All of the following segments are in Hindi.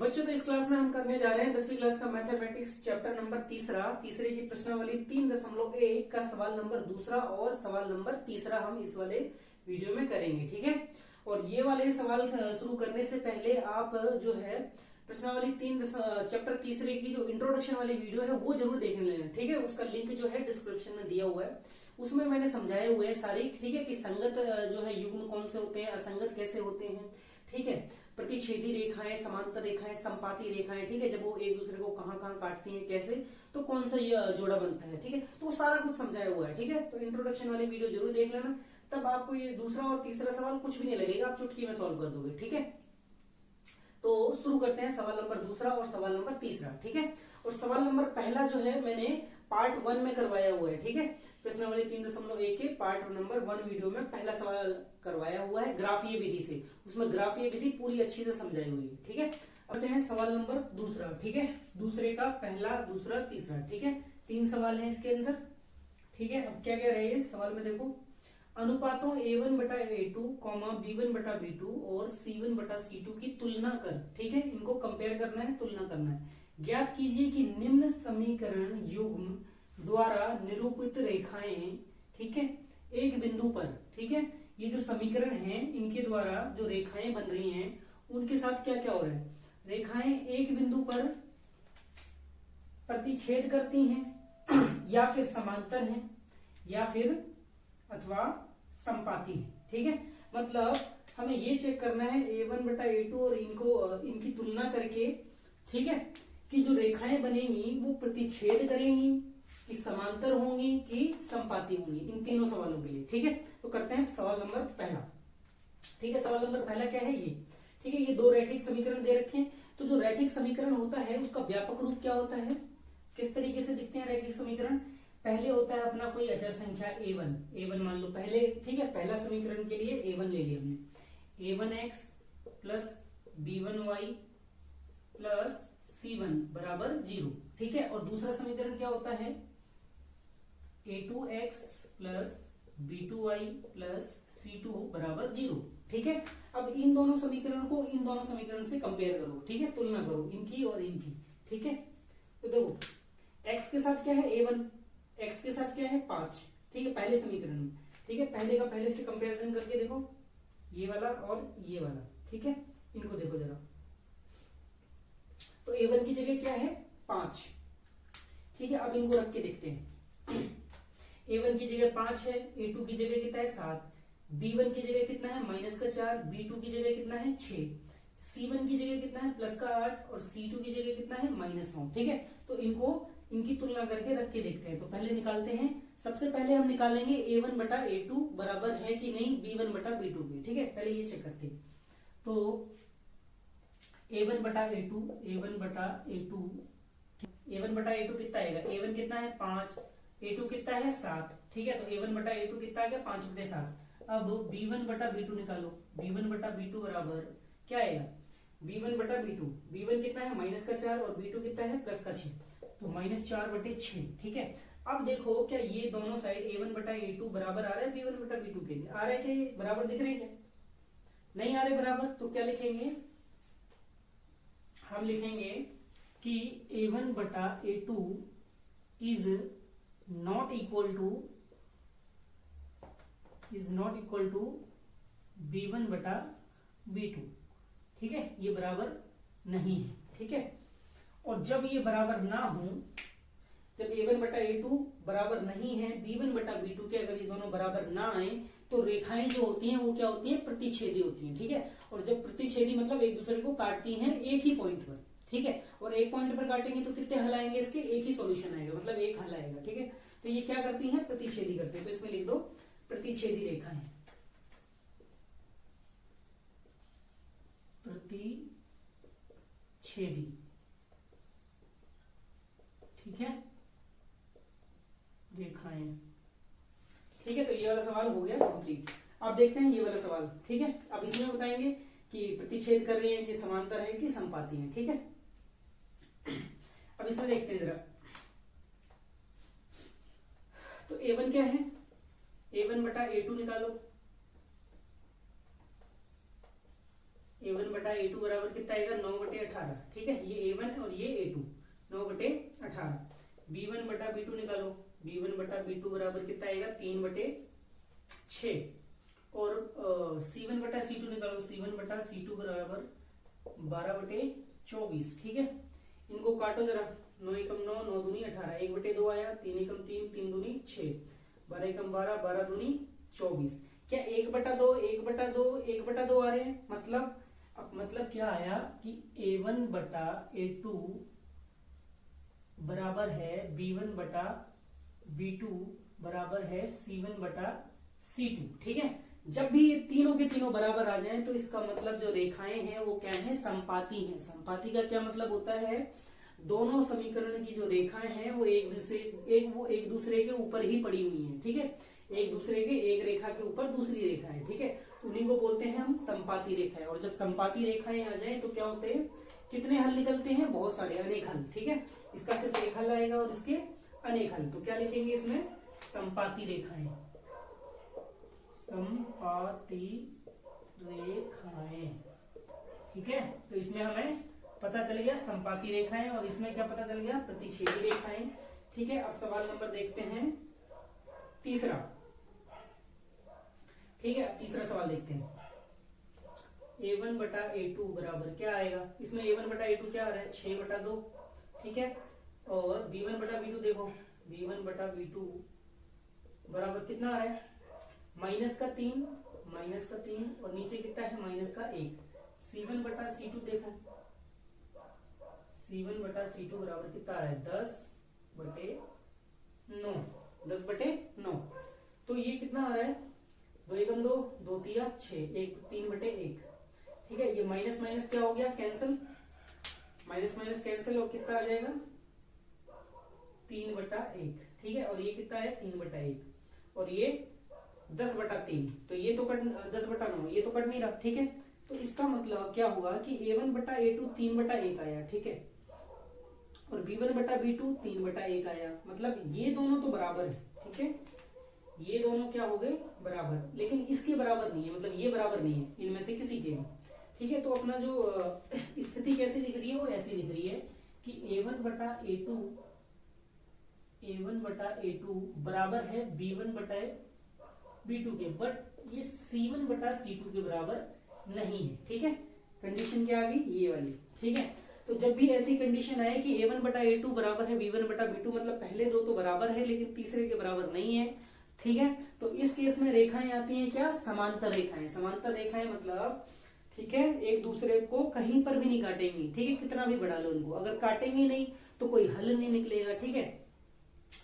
बच्चों तो इस क्लास में हम करने जा रहे हैं 10वीं क्लास का मैथमेटिक्स चैप्टर नंबर तीसरे की प्रश्नावली 3.1 का सवाल नंबर दूसरा और सवाल नंबर तीसरा हम इस वाले वीडियो में करेंगे। ठीक है, और ये वाले सवाल शुरू करने से पहले आप जो है प्रश्नावली चैप्टर तीसरे की जो इंट्रोडक्शन वाली वीडियो है वो जरूर देखने लेना। ठीक है, उसका लिंक जो है डिस्क्रिप्शन में दिया हुआ है, उसमें मैंने समझाए हुए हैं सारी। ठीक है, कि संगत जो है युग्म कौन से होते हैं, असंगत कैसे होते हैं। ठीक है, प्रतिच्छेदी रेखाएं, समांतर रेखाएं, संपाती रेखाएं, ठीक है, जब वो एक दूसरे को कहां कहां काटती हैं कैसे, तो कौन सा ये जोड़ा बनता है। ठीक है, तो वो सारा कुछ समझाया हुआ है। ठीक है, तो इंट्रोडक्शन वाली वीडियो जरूर देख लेना, तब आपको ये दूसरा और तीसरा सवाल कुछ भी नहीं लगेगा, आप चुटकी में सॉल्व कर दोगे। ठीक है, तो शुरू करते हैं सवाल नंबर दूसरा और सवाल नंबर तीसरा। ठीक है, और सवाल नंबर पहला जो है मैंने पार्ट 1 में करवाया हुआ है। ठीक है, प्रश्नावली 3.1 के पार्ट नंबर 1 वीडियो में पहला सवाल करवाया हुआ है ग्राफीय विधि से, उसमें ग्राफीय विधि पूरी अच्छी से समझाई हुई है। ठीक है, आते हैं सवाल नंबर दूसरा। ठीक है, दूसरे का पहला, दूसरा, तीसरा। ठीक है, 3 सवाल है इसके अंदर। ठीक है, अब क्या कह रहे हैं सवाल में, देखो, अनुपातों a1 बटा a2, b1 बटा b2 और c1 बटा c2 की तुलना कर। ठीक है, इनको कंपेयर करना है, तुलना करना है। ज्ञात कीजिए कि निम्न समीकरण युग्म द्वारा निरूपित रेखाएं, ठीक है, एक बिंदु पर, ठीक है, ये जो समीकरण है इनके द्वारा जो रेखाएं बन रही हैं उनके साथ क्या क्या हो रहा है, रेखाएं एक बिंदु पर प्रतिच्छेद करती हैं या फिर समांतर हैं या फिर अथवा संपाती है। ठीक है, मतलब हमें ये चेक करना है a1 बटा a2 और इनकी तुलना करके, ठीक है, कि जो रेखाएं बनेंगी वो प्रतिच्छेद करेंगी, कि समांतर होंगी, कि संपाती होंगी, इन तीनों सवालों के लिए। ठीक है, तो करते हैं सवाल नंबर पहला। ठीक है, सवाल नंबर पहला क्या है ये, ठीक है, ये 2 रैखिक समीकरण दे रखे हैं। तो जो रैखिक समीकरण होता है उसका व्यापक रूप क्या होता है, किस तरीके से दिखते हैं रैखिक समीकरण। पहले होता है अपना कोई अचर संख्या a1 मान लो पहले। ठीक है, पहला समीकरण के लिए a1 ले लिया हमने, a1x plus b1y plus c1 बराबर 0। ठीक है, और दूसरा समीकरण क्या होता है, a2x plus b2y plus c2 बराबर 0। ठीक है, अब इन दोनों समीकरण को इन दोनों समीकरण से कंपेयर करो। ठीक है, तुलना करो इनकी और इनकी। ठीक है, तो देखो x के साथ क्या है a1, x के साथ क्या है 5। ठीक है, पहले समीकरण में। ठीक है, पहले का पहले से कंपैरिजन करके देखो, ये वाला और ये वाला। ठीक है, इनको देखो जरा, तो a1 की जगह क्या है 5। ठीक है, अब इनको रख के देखते हैं। a1 की जगह 5 है, a2 की जगह कितना है 7, b1 की जगह कितना है -4, b2 की जगह कितना है 6, c1 की जगह कितना है +8 और c2 की जगह कितना है -9। ठीक है, तो इनकी तुलना करके रख के देखते हैं। तो पहले निकालते हैं, सबसे पहले हम निकालेंगे a1 बटा a2 बराबर है कि नहीं b1 बटा b2 के। ठीक है, पहले ये चेक करते हैं। तो a1 बटा a2, a1 बटा a2, a1 बटा a2 कितना आएगा, a1 कितना है 5, a2 कितना है 7। ठीक है, तो a1 बटा a2 कितना आ गया 5/7। अब b1 बटा b2 निकालो, b1 बटा b2 बराबर क्या आएगा, b1 बटा b2, b1 कितना है -4 और b2 कितना है +6, तो -4/6। ठीक है, अब देखो क्या ये दोनों साइड a1 बटा a2 बराबर आ रहा है b1 बटा b2 के लिए, आ रहा है क्या, ये बराबर दिख रहे हैं क्या, नहीं आ रहे बराबर, तो क्या लिखेंगे, हम लिखेंगे कि a1 बटा a2 is not equal to b1 बटा b2। ठीक है, ये बराबर नहीं है। ठीक है, और जब ये बराबर ना हो, जब a1 बटा a2 बराबर नहीं है b1 बटा b2 के, अगर ये दोनों बराबर ना आए तो रेखाएं जो होती हैं वो क्या होती हैं, प्रतिच्छेदी होती हैं। ठीक है, और जब प्रतिच्छेदी मतलब एक दूसरे को काटती हैं एक ही पॉइंट पर। ठीक है, और एक पॉइंट पर काटेंगे तो कितने हल आएंगे इसके, एक ही सॉल्यूशन आएगा, मतलब एक हल आएगा। ठीक है, तो ये क्या करती हैं, प्रतिच्छेदी करते हैं, तो इसमें लिख दो प्रतिच्छेदी रेखाएं, प्रतिच्छेदी। ठीक है, रेखाएं। ठीक है, तो ये वाला सवाल हो गया कंप्लीट। अब देखते हैं ये वाला सवाल। ठीक है, अब इसमें बताएंगे कि प्रतिच्छेद कर रही है कि समांतर है कि संपाती है। ठीक है, अब इसमें देखते हैं जरा, तो a1 क्या है, a1 बटा a2 निकालो, A1 बटा A2 बराबर कितना आएगा 9/18, ठीक है। ये A1 और ये A2 9/18। B1 बटा B2 निकालो, B1 बटा B2 बराबर कितना आएगा 3/6। और C1 बटा C2 निकालो, C1 बटा C2 बराबर 12/24, ठीक है। इनको काटो जरा, 9 एकम 9, 9 दूनी 18, 1/2 आया, 3 एकम 3, 3 दूनी 6, 12 एकम 12, 12 दूनी 24। क्या 1/2, 1/2, 1/2 आ रहे हैं? मतलब क्या आया कि A1 बटा A2 बराबर है B1 बटा B2 बराबर है C1 बटा C2, ठीक है। जब भी ये तीनों के तीनों बराबर आ जाएं तो इसका मतलब जो रेखाएं हैं वो क्या है, समपाती हैं। समपाती का क्या मतलब होता है, दोनों समीकरण की जो रेखाएं हैं वो एक दूसरे के ऊपर ही पड़ी हुई हैं, ठीक है। एक दूसरे के एक रेखा के ऊपर दूसरी रेखा है, ठीक है। उन्हीं को बोलते हैं हम समपाती रेखाएं। और जब समपाती रेखाएं आ जाए तो क्या होते हैं, कितने हल निकलते हैं, बहुत सारे, अनेक हल, ठीक है। इसका सिर्फ एक हल आएगा और इसके अनेक हल। तो क्या लिखेंगे इसमें, समपाती रेखाएं, समपाती रेखाएं, ठीक है। तो इसमें हमें पता चल गया समपाती रेखाएं, और इसमें क्या पता चल गया, प्रतिच्छेदी रेखाएं, ठीक है। अब सवाल नंबर देखते हैं तीसरा, ठीक है। अब तीसरा सवाल देखते हैं। A1 बटा A2 बराबर क्या आएगा, इसमें A1 बटा A2 क्या आ रहा है 6/2, ठीक है। और B1 बटा B2 देखो, B1 बटा B2 बराबर कितना आ रहा है, -3, और नीचे कितना है -1। C1 बटा C2 देखो, C1 बटा C2 बराबर कितना आ रहा है 10/9, 10/9। तो ये कितना आ रहा है, 2 एकम 2, 2 तिया 6, 3/1, ठीक है। ये माइनस माइनस क्या हो गया, कैंसिल, माइनस माइनस कैंसिल, और कितना आ जाएगा 3/1, ठीक है। और ये कितना है 3/1, और ये 10/3, तो ये तो कट 10/9, ये तो कट नहीं रहा, ठीक है। तो इसका मतलब क्या हुआ कि A1 बटा A2 3/1 आया, ठीक है। और B1 बटा B2 3/1 आया, मतलब ये दोनों तो बराबर है, ठीक है। ये दोनों क्या हो गए, बराबर, लेकिन इसके बराबर नहीं है, मतलब ये बराबर नहीं है इनमें से किसी के भी, ठीक है। तो अपना जो स्थिति कैसी दिख रही है, वो ऐसी दिख रही है कि A1 बटा A2 बराबर है B1 बटा B2 के, बट ये C1 बटा C2 के बराबर नहीं है, ठीक है। कंडीशन क्या आ गई, ये वाली, ठीक है। तो जब भी ऐसी कंडीशन आए कि A1 बटा A2 बराबर है B1 बटा B2, मतलब पहले दो तो बराबर है लेकिन तीसरे के बराबर नहीं है, ठीक है। तो इस केस में रेखाएं आती हैं क्या, समांतर रेखाएं। समांतर रेखाएं मतलब, ठीक है, एक दूसरे को कहीं पर भी नहीं काटेंगी, ठीक है, कितना भी बढ़ा लो उनको, अगर काटेंगी नहीं तो कोई हल नहीं निकलेगा, ठीक है।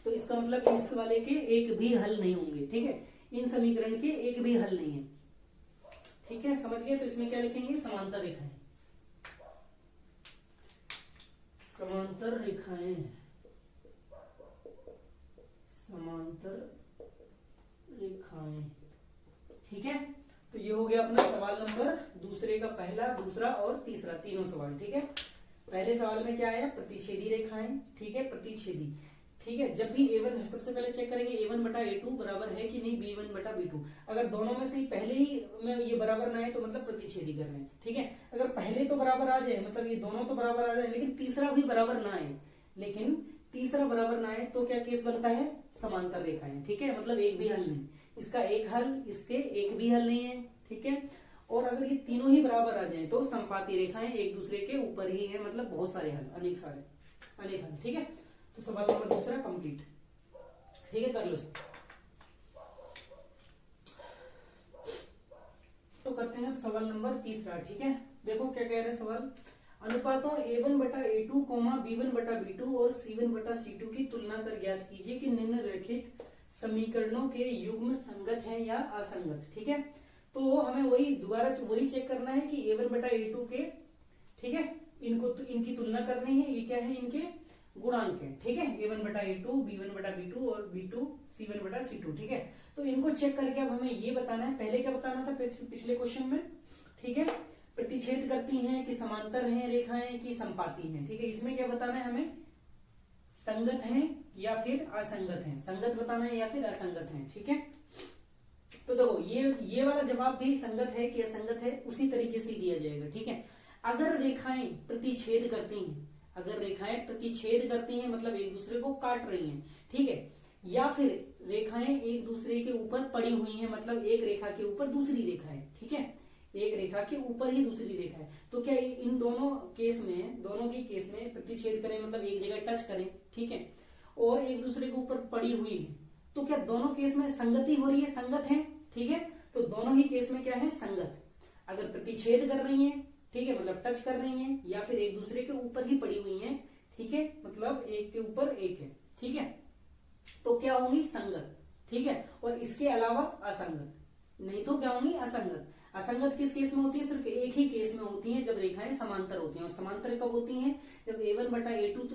तो इसका मतलब इस वाले के एक भी हल नहीं होंगे, ठीक है, इन समीकरण के एक भी हल नहीं है, ठीक है, समझ गए। तो इसमें क्या लिखेंगे, समांतर रेखाएं, समांतर रेखाएं, समांतर रेखाएं, ठीक है। तो ये हो गया अपना सवाल नंबर दूसरे का पहला, दूसरा और तीसरा, तीनों सवाल, ठीक है। पहले सवाल में क्या आया, प्रतिच्छेदी रेखाएं, ठीक है, प्रतिच्छेदी, ठीक है। जब भी A1 सबसे पहले चेक करेंगे A1 बटा A2 बराबर है कि नहीं B1 बटा B2। अगर दोनों में से पहले ही में ये बराबर ना आए तो मतलब प्रतिच्छेदी कर रहे हैं, ठीक है। अगर पहले तो बराबर आ जाए, मतलब ये दोनों तो बराबर आ जाए लेकिन तीसरा भी बराबर ना आए, लेकिन तीसरा बराबर ना आए तो क्या केस बनता है, समांतर रेखाएं, ठीक है। मतलब एक भी हल नहीं, इसका एक हल, इसके एक भी हल नहीं है, ठीक है। और अगर ये तीनों ही बराबर आ जाए तो समपाती रेखाएं एक दूसरे के ऊपर ही है, मतलब बहुत सारे हल, अनेक हल, ठीक है। तो सवाल नंबर दूसरा कंप्लीट, ठीक है, कर लो। तो करते हैं अब सवाल नंबर तीसरा, ठीक है। देखो क्या कह रहे हैं सवाल, अनुपातों A1 बटा A2, B1 बटा B2 और C1 बटा C2 की तुलना कर ज्ञात कीजिए कि निम्नलिखित समीकरणों के युग्म संगत हैं या असंगत, ठीक है। तो हमें वही चेक करना है कि A1 बटा A2 के, ठीक है, इनकी तुलना करनी है, ये क्या है, इनके गुणांक है, ठीक है। A1 बटा A2, B1 बटा B2 और B2 C1 बटा C2, ठीक है। तो इनको चेक करके अब हमें ये बताना है, पहले क्या बताना था पिछले क्वेश्चन में, ठीक है, प्रतिच्छेद करती हैं कि समांतर हैं रेखाएं कि समपाती हैं, ठीक है। इसमें क्या बताना है हमें, संगत हैं या फिर असंगत हैं, संगत बताना है या फिर असंगत हैं, ठीक है। तो देखो ये वाला जवाब भी संगत है कि असंगत है उसी तरीके से दिया जाएगा, ठीक है। अगर रेखाएं प्रतिच्छेद करती हैं, अगर रेखाएं प्रतिच्छेद करती हैं मतलब एक दूसरे को काट रही हैं, ठीक है, या फिर रेखाएं एक दूसरे के ऊपर पड़ी हुई हैं मतलब एक रेखा के ऊपर दूसरी रेखा है, ठीक है, एक रेखा के ऊपर ही दूसरी रेखा है, तो क्या इन दोनों केस में, दोनों की केस में प्रतिच्छेद करें मतलब एक जगह टच करें, ठीक है, और एक दूसरे के ऊपर पड़ी हुई है, तो क्या दोनों केस में संगति हो रही है, संगत है, ठीक है। तो दोनों ही केस में क्या है, संगत। अगर प्रतिच्छेद कर रही है, ठीक है, मतलब टच कर रही है, या फिर एक दूसरे के ऊपर ही पड़ी हुई है, ठीक है, मतलब एक के ऊपर एक है, ठीक है, तो क्या होंगी, संगत, ठीक है। और इसके अलावा असंगत, नहीं तो क्या होंगी, असंगत। असंगत किस केस में होती है, सिर्फ एक ही केस में होती है, जब रेखाएं समांतर होती हैं। और समांतर कब होती हैं, जब a1 बटा a2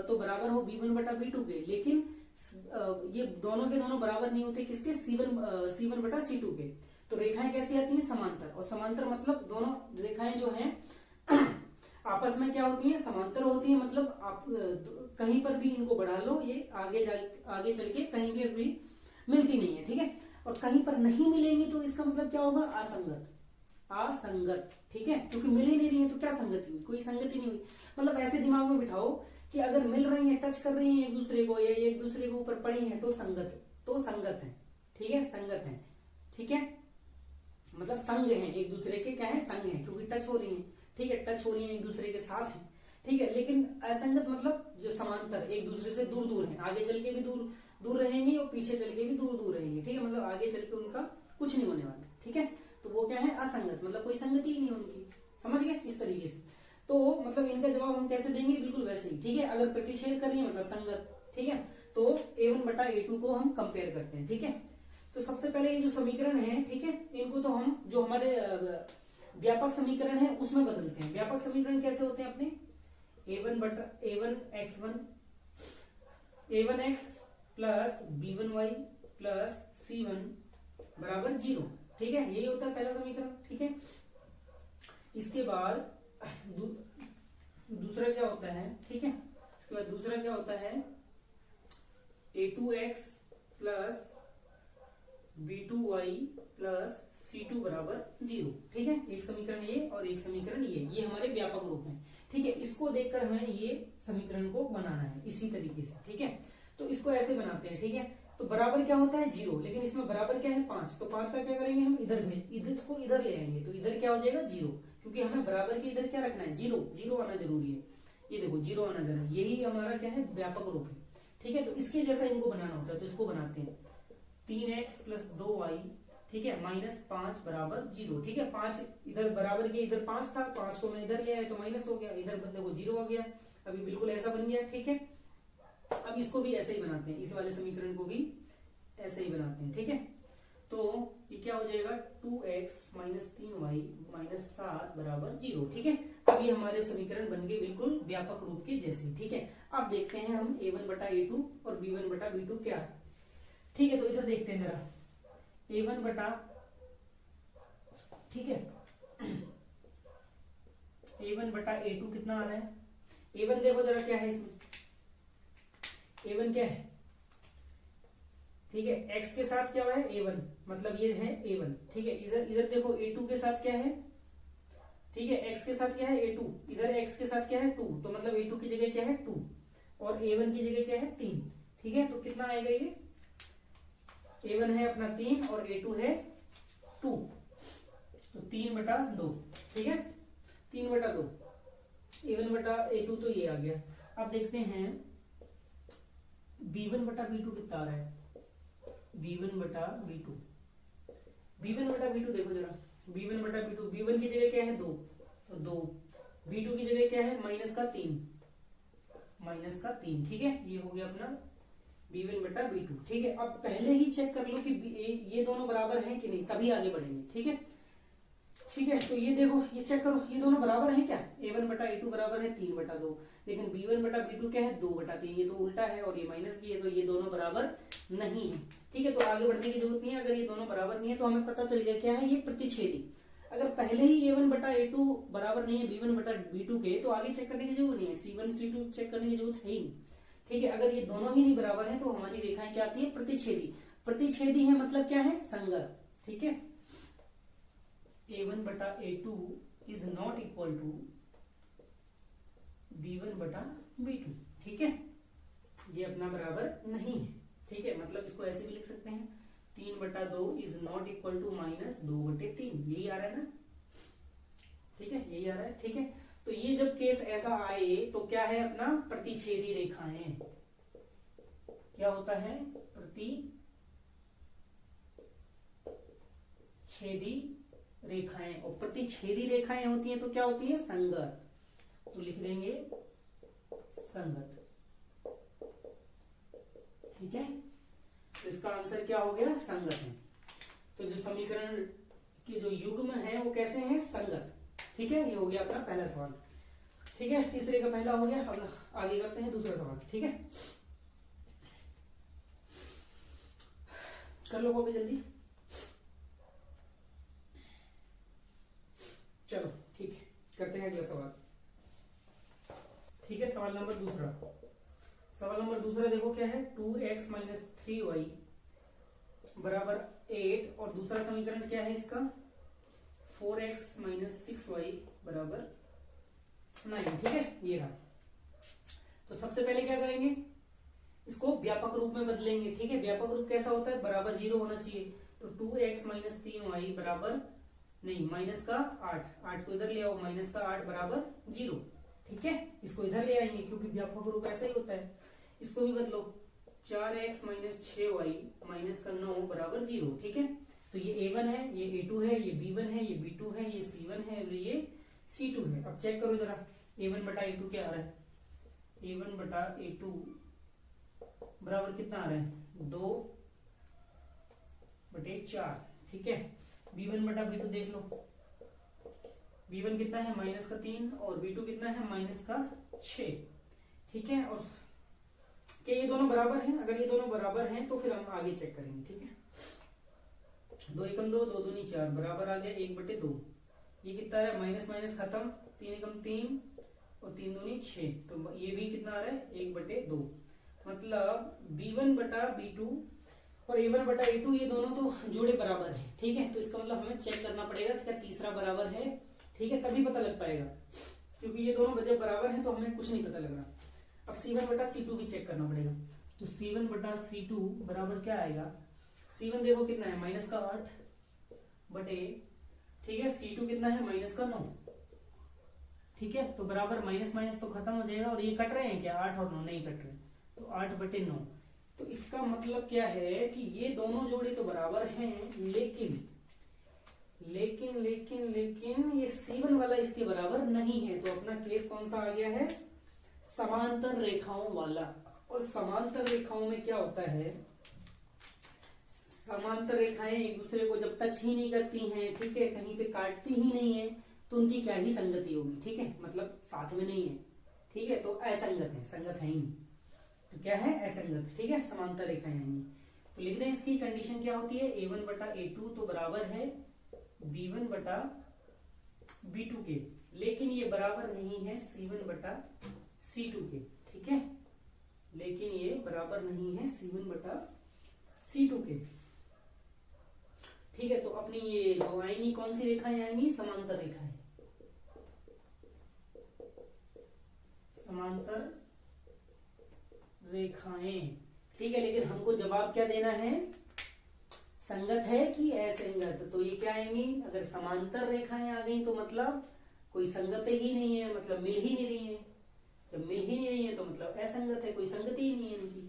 तो बराबर हो b1 बटा b2 के, लेकिन ये दोनों के दोनों बराबर नहीं होते, किसके, c1 बटा c2 के। तो रेखाएं कैसी आती हैं, समांतर। और समांतर मतलब दोनों रेखाएं जो हैं आपस में क्या होती है, समांतर होती है, मतलब आप कहीं पर भी इनको बढ़ा लो, ये आगे चल के कहीं भी मिलती नहीं है, ठीक है। और कहीं पर नहीं मिलेंगी तो इसका मतलब क्या होगा, असंगत, असंगत, ठीक है, क्योंकि मिल ही नहीं रही है तो क्या संगति हुई, कोई संगति नहीं हुई। मतलब ऐसे दिमाग में बिठाओ कि अगर मिल रही है, टच कर रही है एक दूसरे को, या एक दूसरे के ऊपर पड़ी है तो संगत है, ठीक है, संगत है, ठीक है, मतलब संग है एक दूसरे के, क्या है, संग है, क्योंकि टच हो रही है, ठीक है, टच हो रही है एक दूसरे के साथ है, ठीक है। लेकिन असंगत मतलब जो समांतर, एक दूसरे से दूर दूर है, आगे चल के भी दूर रहेंगी और पीछे चल के भी दूर रहेंगे, ठीक है, मतलब आगे चल के उनका कुछ नहीं होने वाला, ठीक है। तो वो क्या है, असंगत, मतलब कोई संगति ही नहीं उनकी, समझ गए, इस तरीके से। तो मतलब इनका जवाब हम कैसे देंगे, बिल्कुल वैसे ही, ठीक है। अगर प्रतिच्छेद करिए मतलब संगत, ठीक है। तो a1 बटा a2 को हम कंपेयर करते हैं, ठीक है। तो सबसे पहले ये जो समीकरण है, ठीक है, इनको तो हम जो हमारे व्यापक समीकरण है उसमें बदलते हैं। व्यापक समीकरण कैसे होते हैं अपने, a1x plus b1y plus c1 बराबर 0, ठीक है, यही होता है पहला समीकरण, ठीक है। इसके बाद दूसरा क्या होता है, ठीक है, इसके बाद दूसरा क्या होता है, a2x plus b2y plus c2 बराबर 0, ठीक है। एक समीकरण ये और एक समीकरण ये हमारे व्यापक रूप हैं, ठीक है। इसको देखकर हमें ये समीकरण को बनाना है इसी तरीके से, ठीक है। तो इसको ऐसे बनाते हैं, ठीक है। तो बराबर क्या होता है, 0, लेकिन इसमें बराबर क्या है, 5, तो 5 का क्या करेंगे हम, इसको इधर ले आएंगे, तो इधर क्या हो जाएगा, 0, क्योंकि हमें बराबर के इधर क्या रखना है, 0 आना जरूरी है, ये देखो 0 आना जरूरी, यही हमारा क्या है, व्यापक रूप है, ठीक है। तो इसके जैसा इनको बनाना होता है, तो इसको बनाते हैं, 3x प्लस 2y, ठीक है, माइनस 5 बराबर 0, ठीक है। 5 इधर बराबर के इधर 5 था, 5 को मैं इधर ले आया तो माइनस हो गया, इधर देखो 0 हो गया, अभी बिल्कुल ऐसा बन गया, ठीक है। अब इसको भी ऐसे ही बनाते हैं, इस वाले समीकरण को भी ऐसे ही बनाते हैं, ठीक है। तो ये क्या हो जाएगा, 2x माइनस 3y माइनस 7 बराबर 0, ठीक है। अब ये हमारे समीकरण बन गए बिल्कुल व्यापक रूप के जैसे, ठीक है। अब देखते हैं हम a1 बटा a2 और b1 बटा b2 क्या है, ठीक है। तो इधर देखते हैं जरा, a1 बटा, ठीक है, a1 बटा a2 कितना आ रहा है, a1 देखो जरा क्या है इसमें, a1 क्या है, ठीक है, x के साथ क्या है, a1, मतलब ये है a1, ठीक है। इधर देखो a2 के साथ क्या है, ठीक है, x के साथ क्या है, a2, इधर x के साथ क्या है, 2, तो मतलब a2 की जगह क्या है, 2, और a1 की जगह क्या है, 3, ठीक है। तो कितना आएगा ये, a1 है अपना 3 और a2 है 2, तो 3 बटा 2, ठीक है, 3 बटा 2, a1 बटा a2 तो ये आ गया। अब देखते हैं b1 बटा b2 कितना आ रहा है, b1 बटा b2, देखो जरा, b1 बटा b2, b1 की जगह क्या है 2, तो 2, b2 की जगह क्या है, माइनस का 3, ठीक है। ये हो गया अपना b1 बटा b2, ठीक है। अब पहले ही चेक कर लो कि ये दोनों बराबर हैं कि नहीं, तभी आगे बढ़ेंगे, ठीक है, ठीक है। तो ये देखो, ये चेक करो, ये दोनों बराबर हैं क्या, a1 बटा a2 बराबर है 3 बटा 2, लेकिन b1 बटा b2 क्या है, 2 बटा 3, ये तो उल्टा है और ये माइनस भी है, तो ये दोनों बराबर नहीं है, ठीक है। तो आगे बढ़ने की जरूरत नहीं है, अगर ये दोनों बराबर नहीं है तो हमें पता चल गया क्या है, ये प्रतिच्छेदी। अगर पहले ही a1 बटा a2 बराबर नहीं है b1 बटा b2 के, तो आगे चेक करने की जरूरत नहीं है, c1 c2 चेक करने की जरूरत है ही नहीं, ठीक है। अगर ये दोनों ही नहीं बराबर है तो हमारी रेखाएं क्या आती है, प्रतिच्छेदी। प्रतिच्छेदी है मतलब क्या है, संगत, ठीक है। a1 बटा a2 is not equal to b1 बटा b2, ठीक है। ये अपना बराबर नहीं है, ठीक है। मतलब इसको ऐसे भी लिख सकते हैं 3 बटा 2 इज नॉट इक्वल टू -2 बटे 3, यही आ रहा है ना, ठीक है, यही आ रहा है, ठीक है। तो ये जब केस ऐसा आए तो क्या है अपना प्रतिच्छेदी रेखाएं, क्या होता है प्रतिच्छेदी रेखाएं, और प्रतिच्छेदी रेखाएं होती हैं तो क्या होती है संगत, तो लिख देंगे संगत, ठीक है। तो इसका आंसर क्या हो गया संगत है। तो जो समीकरण के जो युग्म है वो कैसे हैं संगत, ठीक है। ये हो गया अपना पहला सवाल, ठीक है। तीसरे का पहला हो गया। अब आगे करते हैं दूसरा सवाल, ठीक है। कर लो कॉपी जल्दी, चलो ठीक है। करते हैं अगला सवाल, ठीक है। सवाल नंबर दूसरा, सवाल नंबर दूसरा देखो क्या है 2x - 3y बराबर 8, और दूसरा समीकरण क्या है इसका 4x - 6y बराबर 9, ठीक है। ये रहा। तो सबसे पहले क्या करेंगे, इसको व्यापक रूप में बदलेंगे, ठीक है। व्यापक रूप कैसा होता है बराबर 0 होना चाहिए। तो 2x - 3y बराबर नहीं माइनस का 8 को इधर ले आओ, -8 बराबर 0, ठीक है। इसको इधर ले आएंगे क्योंकि व्यापक रूप ऐसा ही होता है। इसको भी बदलो 4x - 6y -9 बराबर 0, ठीक है। तो ये a1 है, ये a2 है, ये b1 है, ये b2 है, ये c1 है और ये c2 है। अब चेक करो जरा a1 बटा a2 क्या आ रहा है, a1 बटा a2 बराबर कितना आ रहा है 2 बटे 4, ठीक है। b1 बटा b2 देख लो, b1 कितना है -3 और b2 कितना है -6, ठीक है। और क्या ये दोनों बराबर हैं? अगर ये दोनों बराबर हैं तो फिर हम आगे चेक करेंगे, ठीक है। 2 एकम 2, 2 दूनी 4 बराबर आ गया 1 बटे 2। ये कितना है माइनस माइनस खत्म, 3 एकम 3 और 3 दूनी 6, तो ये भी कितना आ रहा है 1 बटे 2। मतलब b1 बटा b2 और a1 बटा a2 ये दोनों तो जोड़े बराबर है, ठीक है। तो इसका मतलब हमें चेक करना पड़ेगा क्या तीसरा बराबर है, ठीक है, तभी पता लग पाएगा। क्योंकि ये दोनों जब बराबर हैं तो हमें कुछ नहीं पता लग रहा। अब c1 बटा c2 भी चेक करना पड़ेगा। तो c1 बटा c2 बराबर क्या आएगा, c1 देखो कितना है -8 बटे, ठीक है, c2 कितना है -9, ठीक है। तो बराबर माइनस माइनस तो खत्म हो जाएगा और ये कट रहे हैं क्या 8 और 9 नहीं कट रहे, तो 8 बटे 9। तो इसका मतलब क्या है कि ये दोनों जोड़े तो बराबर हैं, लेकिन लेकिन लेकिन लेकिन ये C1 वाला इसके बराबर नहीं है। तो अपना केस कौन सा आ गया है समांतर रेखाओं वाला। और समांतर रेखाओं में क्या होता है, समांतर रेखाएं एक दूसरे को जब टच ही नहीं करती हैं, ठीक है, कहीं पे काटती ही नहीं है, तो उनकी क्या ही संगति होगी, ठीक है, मतलब साथ में नहीं है, ठीक है। तो असंगत है, संगत है ही नहीं, तो क्या है असंगत, ठीक है, समांतर रेखाएं आएंगी। तो लिख दें इसकी कंडीशन क्या होती है a1 बटा a2 तो बराबर है b1 बटा b2 के, लेकिन ये बराबर नहीं है c1 बटा c2 के, ठीक है, लेकिन ये बराबर नहीं है c1 बटा c2 के, ठीक है। तो अपनी ये जो आएंगी कौन सी रेखाएं आएंगी समांतर रेखाएं, समांतर रेखाएं, ठीक है। लेकिन हमको जवाब क्या देना है संगत है कि असंगत। तो ये क्या आएंगी, अगर समांतर रेखाएं आ गई तो मतलब कोई संगत ही नहीं है, मतलब मिल ही नहीं रही है। जब मिल ही नहीं रही है तो मतलब असंगत है, कोई संगति ही नहीं है इनकी,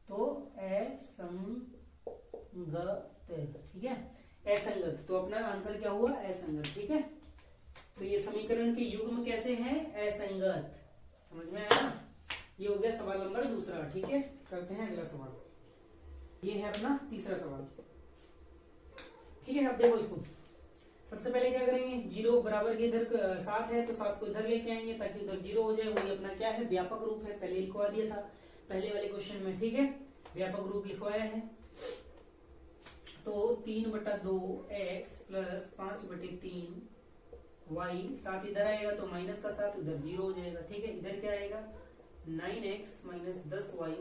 तो असंगत, ठीक है, असंगत। तो अपना आंसर क्या हुआ असंगत, ठीक है। तो ये समीकरण के युग्म कैसे हैं असंगत, समझ में आया ना। ये हो गया सवाल नंबर दूसरा, ठीक है। करते हैं अगला सवाल, ये है अपना तीसरा सवाल, ठीक है। अब देखो इसको सबसे पहले क्या करेंगे, 0 बराबर के इधर 7 है तो 7 को इधर लेके आएंगे ताकि उधर 0 हो जाए। वही अपना क्या है व्यापक रूप है, पहले लिखवा दिया था पहले वाले क्वेश्चन में, ठीक है, व्यापक रूप लिखवाया है। तो 3 बटा 2 x प्लस 5 बटे 3 y, 7 इधर आएगा तो माइनस का 7 उधर 0 हो जाएगा, ठीक है। इधर क्या आएगा 9x माइनस 10y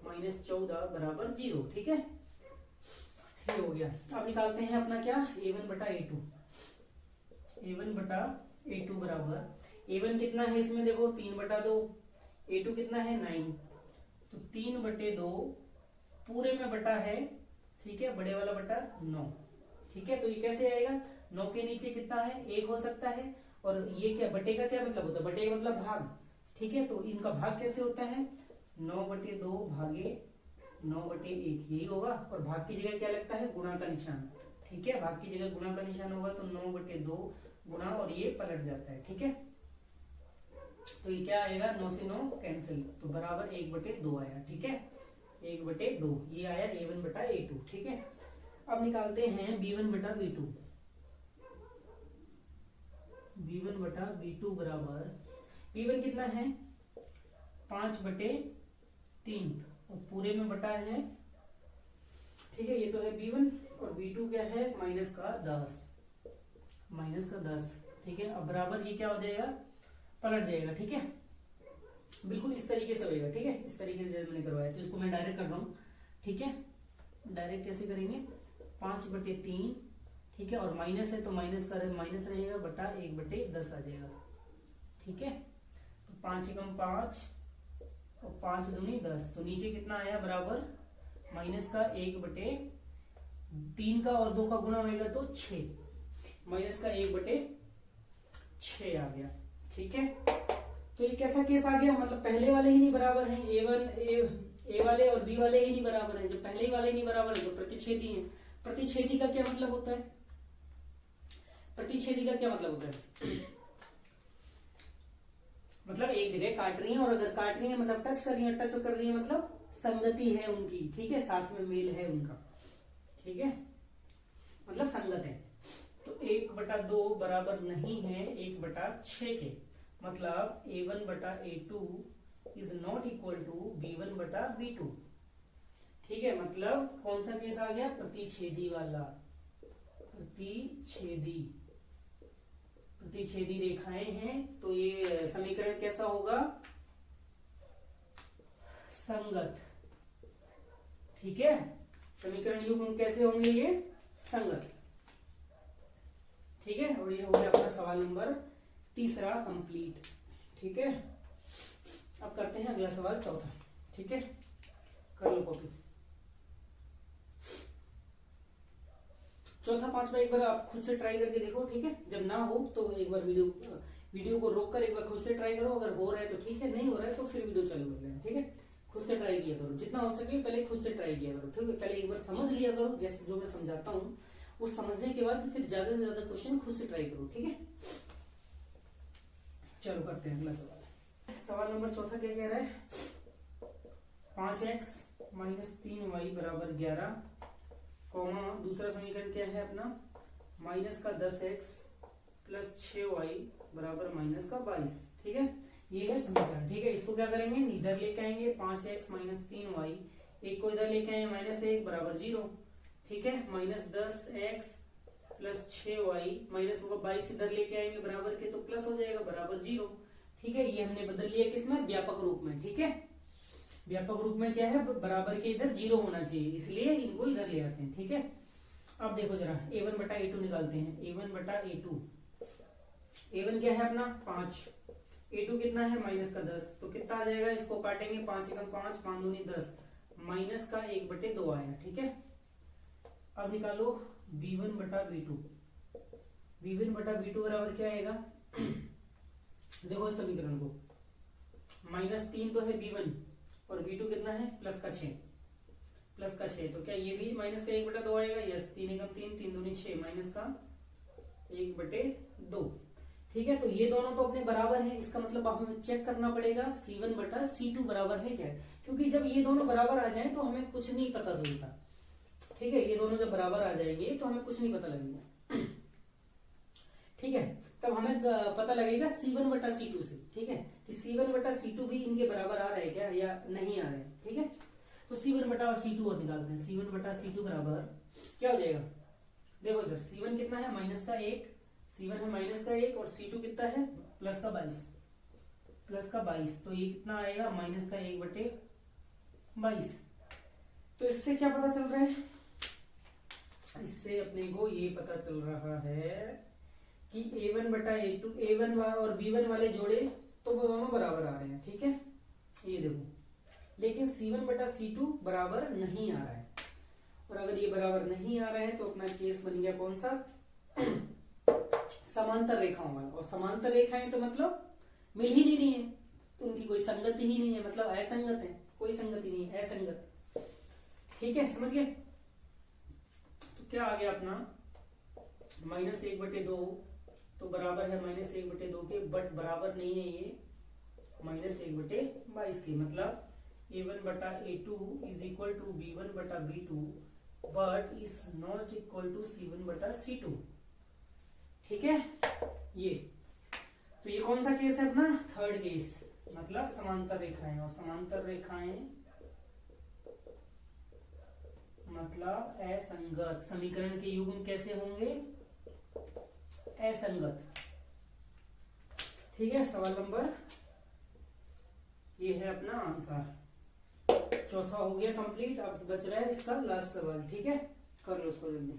माइनस 14 बराबर 0, ठीक है, ये हो गया। अब निकालते हैं अपना क्या, a1 बटा a2। a1 बटा a2 बराबर, a1 कितना है इसमें देखो 3 बटा 2, a2 कितना है 9, तो 3 बटे 2 पूरे में बटा है, ठीक है, बड़े वाला बटा 9, ठीक है। तो ये कैसे आएगा, 9 के नीचे कितना है 1 हो सकता है, और ये क्या बटे का क्या मतलब होता है, बटे का मतलब भाग, ठीक है। तो इनका भाग कैसे होता है, 9 बटे 2 भागे 9 बटे 1 यही होगा, और भाग की जगह क्या लगता है, गुणा का निशान, ठीक है। भाग की जगह गुणा का निशान होगा तो 9 बटे 2 गुणा, और ये पलट जाता है, ठीक है। तो ये क्या आएगा, 9 से 9 कैंसिल, तो बराबर 1 बटे 2 आया, ठीक है, 1 बटे 2 ये आया a1 बटा a2, ठीक है। अब निकालते हैं b1 बटा b2। b1 बटा b2 बराबर, b1 कितना है 5 बटे 3, और पूरे में बटा है, ठीक है, ये तो है b1, और b2 क्या है माइनस का 10, ठीक है। अब बराबर ये क्या हो जाएगा, पलट जाएगा, ठीक है, बिल्कुल इस तरीके से होएगा, ठीक है, इस तरीके से मैंने करवाया, तो इसको मैं डायरेक्ट कर रहा हूँ, ठीक है। डायरेक्ट कैसे करेंगे, 5 बटे 3, ठीक है, और माइनस है तो माइनस का माइनस रहेगा, बटा 1 बटे 10 आ जाएगा, ठीक है। तो 5 एकम 5 और 5 दूनी 10, तो नीचे कितना आया बराबर माइनस का 1 बटे 3 का और 2 का गुणा होगा तो 6, माइनस का 1 बटे 6 आ गया, ठीक है। तो ये कैसा केस आ गया, मतलब पहले वाले ही नहीं बराबर हैं, ए वाले और बी वाले ही नहीं बराबर हैं। जब पहले ही वाले नहीं बराबर है तो प्रतिच्छेदी है। प्रतिच्छेदी का क्या मतलब होता है, प्रतिच्छेदी का क्या मतलब होता है, मतलब एक जगह काट रही है, और अगर काट रही है मतलब टच कर रही है, टच कर रही है मतलब संगति है उनकी, ठीक है, साथ में मेल है उनका, ठीक है, मतलब संगत है। तो 1 बटा 2 बराबर नहीं है 1 बटा 6 के, मतलब a1 बटा a2 is not equal to b1 बटा b2, ठीक है। मतलब कौन सा केस आ गया, प्रतिच्छेदी वाला, प्रतिच्छेदी रेखाएं हैं, तो ये समीकरण कैसा होगा, संगत, ठीक है। समीकरण युग्म कैसे होंगे, ये संगत, ठीक है। और ये हो गया अपना सवाल नंबर 3 कंप्लीट, ठीक है। अब करते हैं अगला सवाल 4, ठीक है, कर लो कॉपी। चौथा 5वां एक बार आप खुद से ट्राई करके देखो, ठीक है। जब ना हो तो एक बार वीडियो को रोक कर एक बार खुद से ट्राई करो, अगर हो रहा है तो ठीक है, नहीं हो रहा है तो फिर वीडियो चालू कर लेना, ठीक है। खुद से ट्राई किया करो, जितना हो सके पहले खुद से ट्राई किया करो, ठीक है। पहले एक बार समझ लिया करो, जैसे जो मैं समझाता हूँ वो समझने के बाद फिर ज्यादा से ज्यादा क्वेश्चन खुद से ट्राई करो, ठीक है। चलो करते हैं अगला सवाल। सवाल नंबर 4 क्या कह रहा है, 5x माइनस 3y बराबर 11, कॉमा दूसरा समीकरण क्या है अपना, माइनस का 10x प्लस 6y बराबर माइनस का 22, ठीक है। ये है समीकरण, ठीक है। इसको क्या करेंगे, इधर लेके आएंगे 5x माइनस 3y, एक को इधर लेके आए माइनस 1 बराबर 0, ठीक है। Minus 10x plus 6y minus 22 इधर लेके आएंगे बराबर के, तो प्लस हो जाएगा बराबर 0, ठीक है। ये हमने बदल लिया किसमें, व्यापक रूप में, ठीक है। व्यापक रूप में क्या है, बराबर के इधर 0 होना चाहिए, इसलिए इनको इधर ले आते हैं, ठीक है। अब देखो जरा a1 बटा a2 निकालते हैं, a1 बटा a2, a1 क्या है अपना 5, a2 कितना है माइनस का 10, तो कितना आ जाएगा, इसको काटेंगे 5 एकम 5, 5 दूनी 10, माइनस का 1 बटे 2 आया, ठीक है। अब निकालो b1 बटा b2, b1 बटा b2 बराबर क्या आएगा, देखो इस समीकरण को, माइनस 3 तो है b1 और b2 कितना है प्लस का 6, तो क्या ये भी माइनस का 1 बटा 2 आएगा, यस, 3 एकम 3, 3 दूनी 6, माइनस का 1 बटे 2, ठीक है। तो ये दोनों तो अपने बराबर हैं, इसका मतलब हमें चेक करना पड़ेगा c1 बटा c2 बराबर है क्या, क्योंकि जब ये दोनों बराबर आ जाए तो हमें कुछ नहीं पता चलता, ठीक है। ये दोनों जब बराबर आ जाएंगे तो हमें कुछ नहीं पता लगेगा, ठीक है। तब हमें पता लगेगा c1 बटा c2 से, ठीक है, कि c1 बटा c2 भी इनके बराबर आ रहा है क्या या नहीं आ रहा है, ठीक है। तो c1 बटा c2 और निकालते हैं, c1 बटा c2 बराबर क्या हो जाएगा, देखो इधर c1 कितना है माइनस का 1, c1 है माइनस का 1 और c2 कितना है प्लस का 22, तो ये कितना आएगा माइनस का 1 बटे 22। तो इससे क्या पता चल रहा है, इससे अपने को ये पता चल रहा है कि a1 बटा a2, a1 और b1 वाले जोड़े तो दोनों बराबर आ रहे हैं, ठीक है, ये देखो। लेकिन c1 बटा c2 बराबर नहीं आ रहा है, और अगर ये बराबर नहीं आ रहा है तो अपना केस बन गया कौन सा, समांतर रेखाओं वाला। और समांतर रेखाएं तो मतलब मिल ही नहीं रही है, तो उनकी कोई संगति ही नहीं है, मतलब असंगत है, कोई संगति नहीं है, असंगत। ठीक है, समझ गए। तो क्या आ गया अपना -1/2 तो बराबर है -1/2 के, बट बराबर नहीं है ये -1/22 के। मतलब a1 बटा a2 is equal to b1 बटा b2 but is not equal to c1 बटा c2। ठीक है, ये तो ये कौन सा केस है अपना, थर्ड केस, मतलब समांतर रेखाएं। और समांतर रेखाएं मतलब असंगत। समीकरण के युग्म कैसे होंगे, असंगत। ठीक है, सवाल नंबर ये है अपना आंसर। चौथा हो गया कंप्लीट। अब बच रहा है इसका लास्ट सवाल। ठीक है, कर लो उसको जल्दी।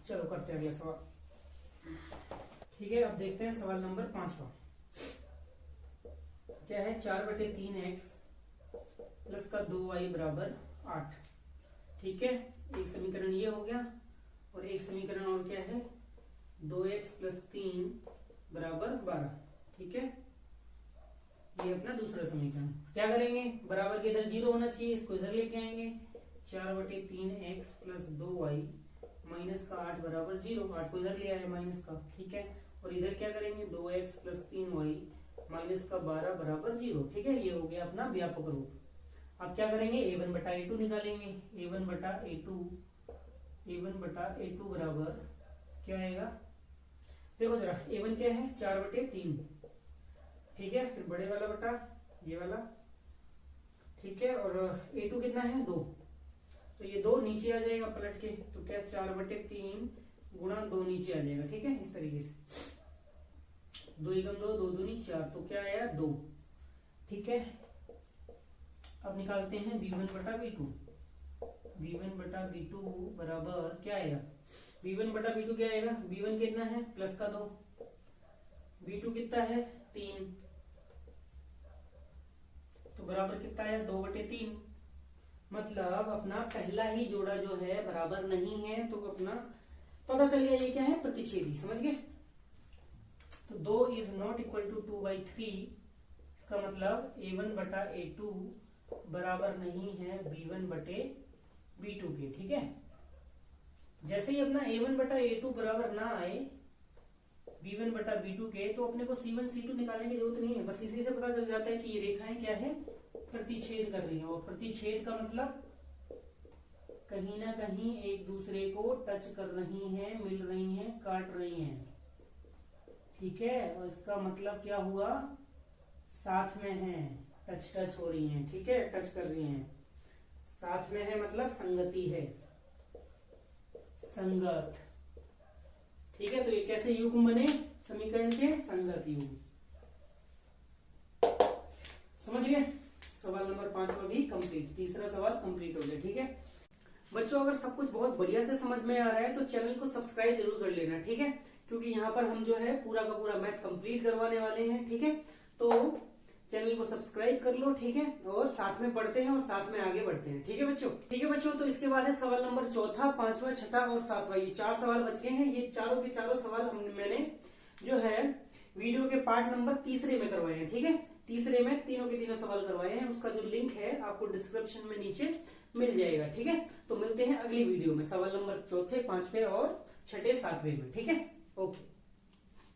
चलो करते हैं अगला सवाल। ठीक है, अब देखते हैं सवाल नंबर 5वां। क्या है, 4/3x प्लस का 2y बराबर 8। ठीक है, एक समीकरण ये हो गया, और एक समीकरण और क्या है, 2x प्लस 3 बराबर 12। ठीक है, ये अपना दूसरा समीकरण। क्या करेंगे, बराबर के इधर 0 होना चाहिए, इसको इधर लेके आएंगे। 4/3x प्लस 2y माइनस का 8 बराबर 0, 8 को इधर ले आए माइनस का। ठीक है, और इधर क्या करेंगे, 2x प्लस 3y माइनस का 12 बराबर 0। ठीक है, ये हो गया अपना व्यापक रूप। अब क्या करेंगे, a1 बटा a2 निकालेंगे। a1 बटा a2 बराबर क्या आएगा, देखो जरा, a1 क्या है, 4/3। ठीक है, फिर बड़े वाला बटा ये वाला। ठीक है, और a2 कितना है, 2, तो ये 2 नीचे आ जाएगा पलट के, तो क्या 4/3 गुणा 2 नीचे आ जाएगा। ठीक है, इस तरीके से 2 एकम 2, 2 दूनी 4, तो क्या आया 2। ठीक है, अब निकालते हैं b1 बटा b2। b1 बटा b2 बराबर क्या आएगा, b1 बटा b2 क्या आएगा, b1 कितना है प्लस का 2, b2 कितना है 3, तो बराबर कितना आया 2/3। मतलब अपना पहला ही जोड़ा जो है बराबर नहीं है, तो अपना पता चल गया ये क्या है, प्रतिच्छेदी। समझ गए। तो 2 इज नॉट इक्वल टू 2/3, इसका मतलब a1 बटा a2 बराबर नहीं है b1 बटे b2 के। ठीक है, जैसे ही अपना a1 बटा a2 बराबर ना आए b1 बटा b2 के, तो अपने को c1 c2 निकालने की जरूरत नहीं है। बस इसी से पता चल जाता है कि ये रेखाएं क्या है, प्रतिच्छेद कर रही है। और प्रतिच्छेद का मतलब कहीं ना कहीं एक दूसरे को टच कर रही हैं, मिल रही हैं, काट रही हैं। ठीक है, और इसका मतलब क्या हुआ, साथ में है, टच हो रही हैं। ठीक है, टच कर रही हैं, साथ में है, मतलब संगति है, संगत। ठीक है, तो ये कैसे युग्म बने, समीकरण के संगत युग्म। समझ गए। सवाल नंबर 5 भी कंप्लीट, तीसरा सवाल कंप्लीट हो गया। ठीक है बच्चों, अगर सब कुछ बहुत बढ़िया से समझ में आ रहा है तो चैनल को सब्सक्राइब जरूर कर लेना। ठीक है, क्योंकि यहाँ पर हम जो है पूरा का पूरा मैथ कंप्लीट करवाने वाले हैं। ठीक है, तो चैनल को सब्सक्राइब कर लो। ठीक है, और साथ में पढ़ते हैं और साथ में आगे बढ़ते हैं। ठीक है बच्चों। ठीक है बच्चों, तो इसके बाद है सवाल नंबर 4, 5वां, 6वां और 7वां। ये 4 सवाल बच गए हैं। ये चारों के चारों सवाल मैंने जो है वीडियो के पार्ट नंबर 3 में करवाए हैं। ठीक है, 3 में तीनों के तीनों सवाल करवाए हैं। उसका जो लिंक है आपको डिस्क्रिप्शन में नीचे मिल जाएगा। ठीक है, तो मिलते हैं अगली वीडियो में सवाल नंबर 4, 5 और 6, 7 में। ठीक है, ओके।